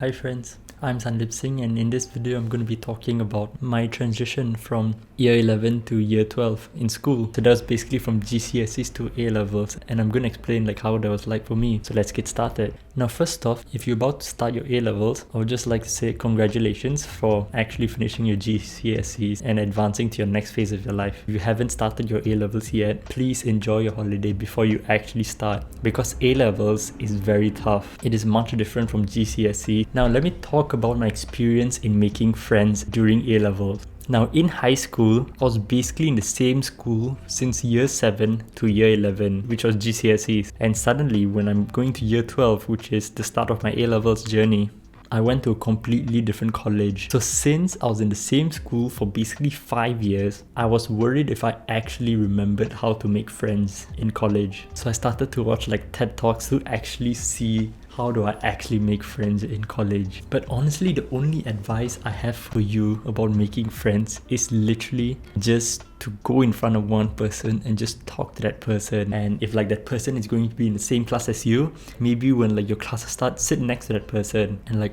Hi friends, I'm Sandeep Singh, and in this video I'm going to be talking about my transition from year 11 to year 12 in school. So that was basically from GCSEs to A-levels, and I'm going to explain how that was like for me. So let's get started. Now first off, if you're about to start your A-levels, I would just like to say congratulations for actually finishing your GCSEs and advancing to your next phase of your life. If you haven't started your A-levels yet, please enjoy your holiday before you actually start, because A-levels is very tough. It is much different from GCSE. Now let me talk about my experience in making friends during A-levels. Now in high school, I was basically in the same school since year 7 to year 11, which was GCSEs. And suddenly when I'm going to year 12, which is the start of my A-levels journey, I went to a completely different college. So since I was in the same school for basically 5 years, I was worried if I actually remembered how to make friends in college. So I started to watch TED Talks to actually see how do I actually make friends in college. But honestly, the only advice I have for you about making friends is literally just to go in front of one person and just talk to that person. And if that person is going to be in the same class as you, maybe when your classes start, sit next to that person and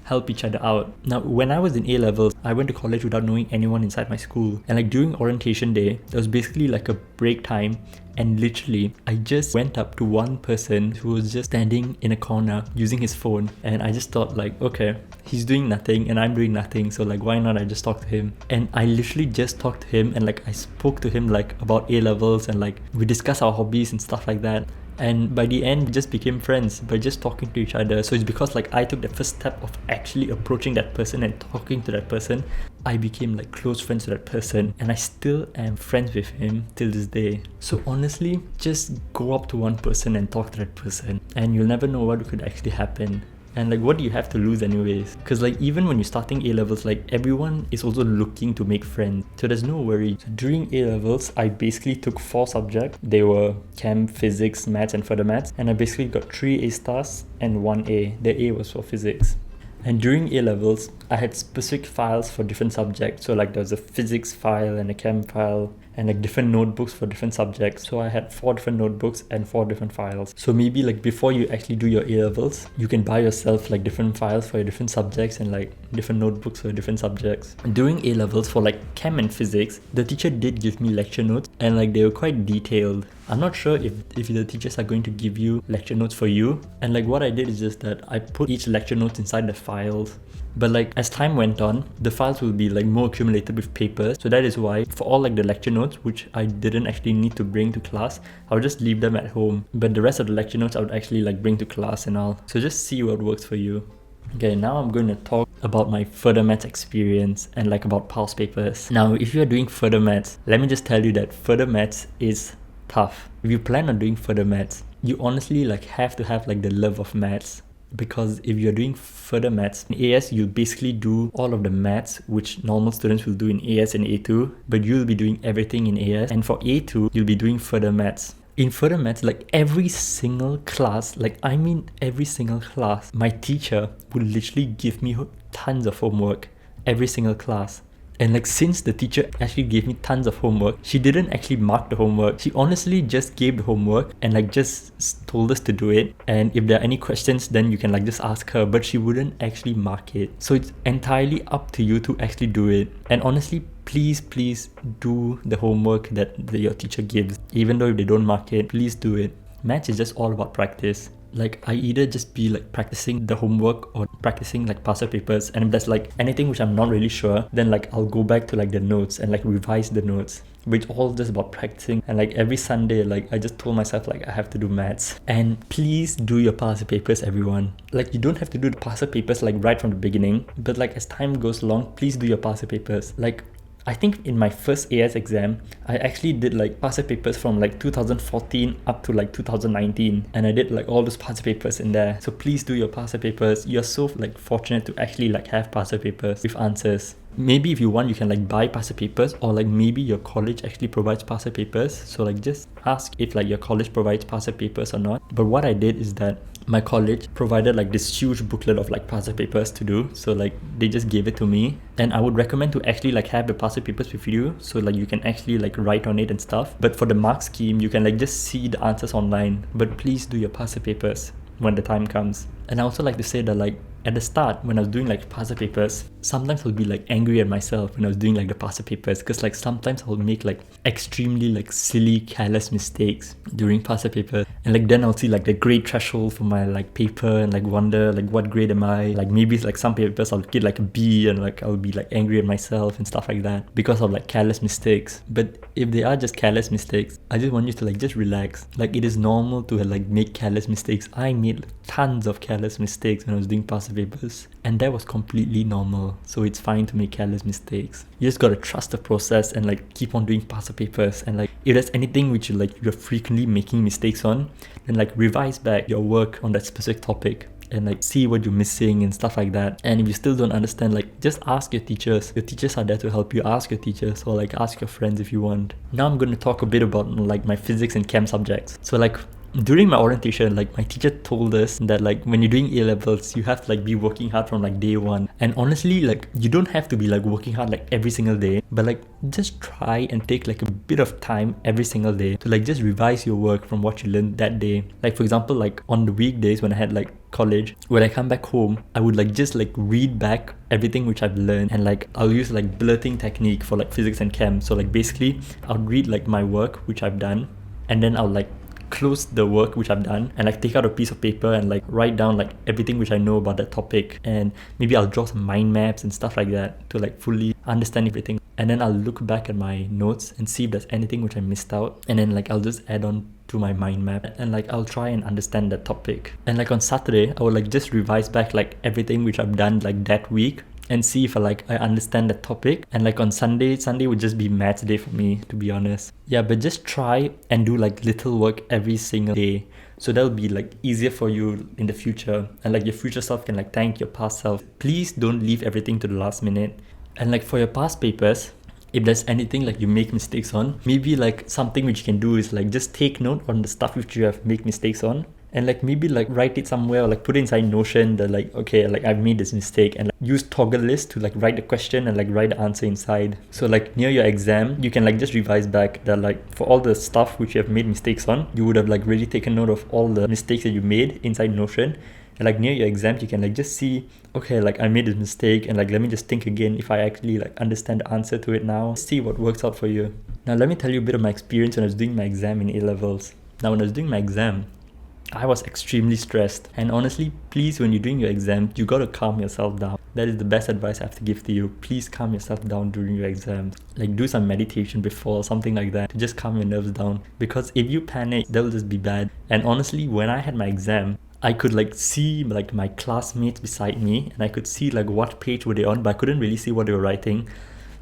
help each other out. Now when I was in A-levels, I went to college without knowing anyone inside my school, and during orientation day, there was basically a break time, and literally I just went up to one person who was just standing in a corner using his phone, and I just thought okay, he's doing nothing and I'm doing nothing, so why not I just talk to him. And I literally just talked to him, and I spoke to him about A-levels, and we discussed our hobbies and stuff like that. And by the end, we just became friends by just talking to each other. So it's because I took the first step of actually approaching that person and talking to that person, I became close friends with that person, and I still am friends with him till this day. So honestly, just go up to one person and talk to that person, and you'll never know what could actually happen. And what do you have to lose anyways? Because even when you're starting A-levels, everyone is also looking to make friends, so there's no worry. So during A-levels, I basically took 4 subjects. They were Chem, Physics, Maths and Further Maths, and I basically got 3 A stars and 1 A. The A was for Physics. And during A-levels, I had specific files for different subjects. So there was a physics file and a chem file, and different notebooks for different subjects. So I had 4 different notebooks and 4 different files. So maybe before you actually do your A-levels, you can buy yourself different files for your different subjects and different notebooks for different subjects. During A-levels for chem and physics, the teacher did give me lecture notes, and they were quite detailed. I'm not sure if the teachers are going to give you lecture notes for you. And what I did is just that I put each lecture notes inside the files. But as time went on, the files will be more accumulated with papers. So that is why for all the lecture notes, which I didn't actually need to bring to class, I would just leave them at home. But the rest of the lecture notes I would actually bring to class and all. So just see what works for you. Okay, now I'm going to talk about my further maths experience and about pulse papers. Now, if you're doing further maths, let me just tell you that further maths is tough. If you plan on doing further maths, you honestly have to have the love of maths. Because if you're doing further maths, in AS you basically do all of the maths which normal students will do in AS and A2, but you'll be doing everything in AS, and for A2 you'll be doing further maths. In further maths, every single class, every single class, my teacher would literally give me tons of homework every single class. And since the teacher actually gave me tons of homework, she didn't actually mark the homework. She honestly just gave the homework and just told us to do it. And if there are any questions, then you can just ask her, but she wouldn't actually mark it. So it's entirely up to you to actually do it. And honestly, please do the homework that your teacher gives. Even though if they don't mark it, please do it. Maths is just all about practice. I either just be practicing the homework or practicing past year papers, and if there's anything which I'm not really sure, then I'll go back to the notes and revise the notes. But it's all just about practicing, and every Sunday I just told myself I have to do maths. And please do your past year papers, everyone. You don't have to do the past year papers right from the beginning, but as time goes along, please do your past year papers. I think in my first AS exam, I actually did past year papers from 2014 up to 2019, and I did all those past year papers in there. So please do your past year papers. You're so fortunate to actually have past year papers with answers. Maybe if you want, you can like buy past year papers, or like maybe your college actually provides past year papers. So like just ask if like your college provides past year papers or not. But what I did is that my college provided like this huge booklet of like past year papers to do. So like they just gave it to me, and I would recommend to actually like have the past year papers with you, so like you can actually like write on it and stuff. But for the mark scheme, you can like just see the answers online. But please do your past year papers when the time comes. And I also like to say that like at the start when I was doing like past papers, sometimes I'll be like angry at myself when I was doing like the past papers, because like sometimes I'll make like extremely like silly, careless mistakes during past papers, and like then I'll see like the grade threshold for my like paper and like wonder like what grade am I, like maybe like some papers I'll get like a B and like I'll be like angry at myself and stuff like that because of like careless mistakes. But if they are just careless mistakes, I just want you to like just relax. Like it is normal to like make careless mistakes. I made tons of careless mistakes when I was doing past papers, and that was completely normal. So it's fine to make careless mistakes. You just gotta trust the process and like keep on doing past papers. And like if there's anything which you're frequently making mistakes on, then like revise back your work on that specific topic and like see what you're missing and stuff like that. And if you still don't understand, like just ask your teachers. Your teachers are there to help you. Ask your teachers or like ask your friends if you want. Now I'm going to talk a bit about like my physics and chem subjects. So like during my orientation, like my teacher told us that like when you're doing A-levels, you have to like be working hard from like day one. And honestly, like you don't have to be like working hard like every single day, but like just try and take like a bit of time every single day to like just revise your work from what you learned that day. Like for example, like on the weekdays when I had like college, when I come back home, I would like just like read back everything which I've learned, and like I'll use like bulleting technique for like physics and chem. So like basically I'll read like my work which I've done, and then I'll like close the work which I've done and like take out a piece of paper and like write down like everything which I know about that topic, and maybe I'll draw some mind maps and stuff like that to like fully understand everything. And then I'll look back at my notes and see if there's anything which I missed out, and then like I'll just add on to my mind map, and like I'll try and understand that topic. And like on Saturday I will like just revise back like everything which I've done like that week and see if I understand that topic. And like on Sunday would just be maths day for me, to be honest. Yeah, but just try and do like little work every single day, so that'll be like easier for you in the future, and like your future self can like thank your past self. Please don't leave everything to the last minute. And like for your past papers, if there's anything like you make mistakes on, maybe like something which you can do is like just take note on the stuff which you have make mistakes on, and like maybe like write it somewhere or like put it inside Notion that like, okay, like I've made this mistake, and like use toggle list to like write the question and like write the answer inside. So like near your exam, you can like just revise back that like for all the stuff which you have made mistakes on, you would have like really taken note of all the mistakes that you made inside Notion. And like near your exam, you can like just see, okay, like I made this mistake, and like let me just think again if I actually like understand the answer to it now. See what works out for you. Now let me tell you a bit of my experience when I was doing my exam in A-levels. Now when I was doing my exam, I was extremely stressed, and honestly, please, when you're doing your exam, you gotta calm yourself down. That is the best advice I have to give to you. Please calm yourself down during your exams. Like do some meditation before, something like that, to just calm your nerves down, because if you panic, that will just be bad. And honestly, when I had my exam, I could like see like my classmates beside me, and I could see like what page were they on, but I couldn't really see what they were writing.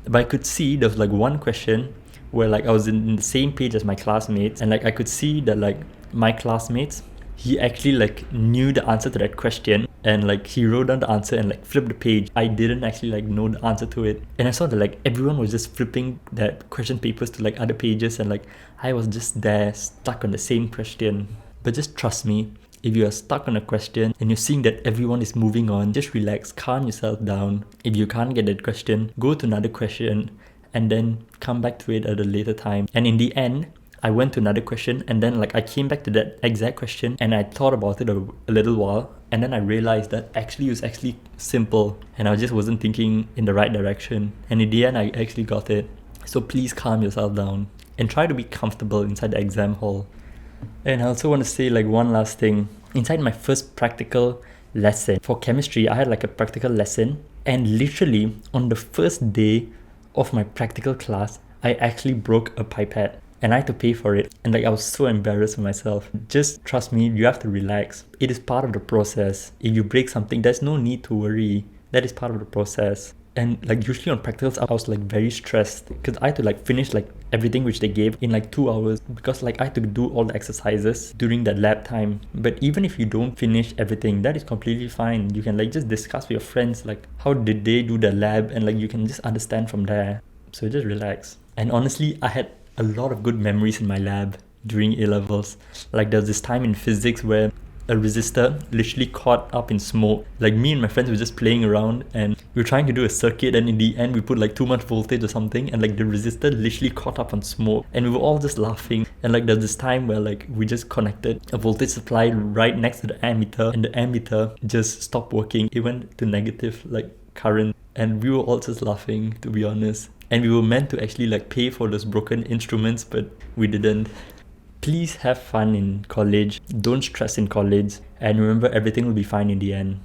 But I could see there was like one question where like I was in the same page as my classmates, and like I could see that like my classmates, he actually like knew the answer to that question, and like he wrote down the answer and like flipped the page. I didn't actually like know the answer to it, and I saw that like everyone was just flipping that question papers to like other pages, and like I was just there stuck on the same question. But just trust me, if you are stuck on a question and you're seeing that everyone is moving on, just relax, calm yourself down. If you can't get that question, go to another question and then come back to it at a later time. And in the end, I went to another question, and then like I came back to that exact question and I thought about it a little while, and then I realized that actually it was actually simple, and I just wasn't thinking in the right direction. And in the end, I actually got it. So please calm yourself down and try to be comfortable inside the exam hall. And I also want to say like one last thing. Inside my first practical lesson for chemistry, I had like a practical lesson, and literally on the first day of my practical class, I actually broke a pipette. And I had to pay for it. And like I was so embarrassed with myself. Just trust me, you have to relax. It is part of the process. If you break something, there's no need to worry. That is part of the process. And like usually on practicals, I was like very stressed because I had to like finish like everything which they gave in like 2 hours, because like I had to do all the exercises during that lab time. But even if you don't finish everything, that is completely fine. You can like just discuss with your friends like how did they do the lab, and like you can just understand from there. So just relax. And honestly, I had a lot of good memories in my lab during A-levels. Like there was this time in physics where a resistor literally caught up in smoke. Like me and my friends were just playing around and we were trying to do a circuit, and in the end we put like too much voltage or something, and like the resistor literally caught up on smoke, and we were all just laughing. And like there's this time where like we just connected a voltage supply right next to the ammeter, and the ammeter just stopped working. It went to negative like current, and we were all just laughing, to be honest. And we were meant to actually like pay for those broken instruments, but we didn't. Please have fun in college, don't stress in college, and remember everything will be fine in the end.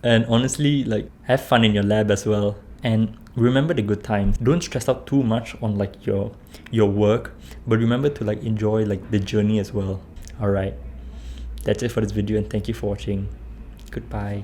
And honestly, like, have fun in your lab as well, and remember the good times. Don't stress out too much on like your work, but remember to like enjoy like the journey as well. Alright, that's it for this video, and thank you for watching. Goodbye.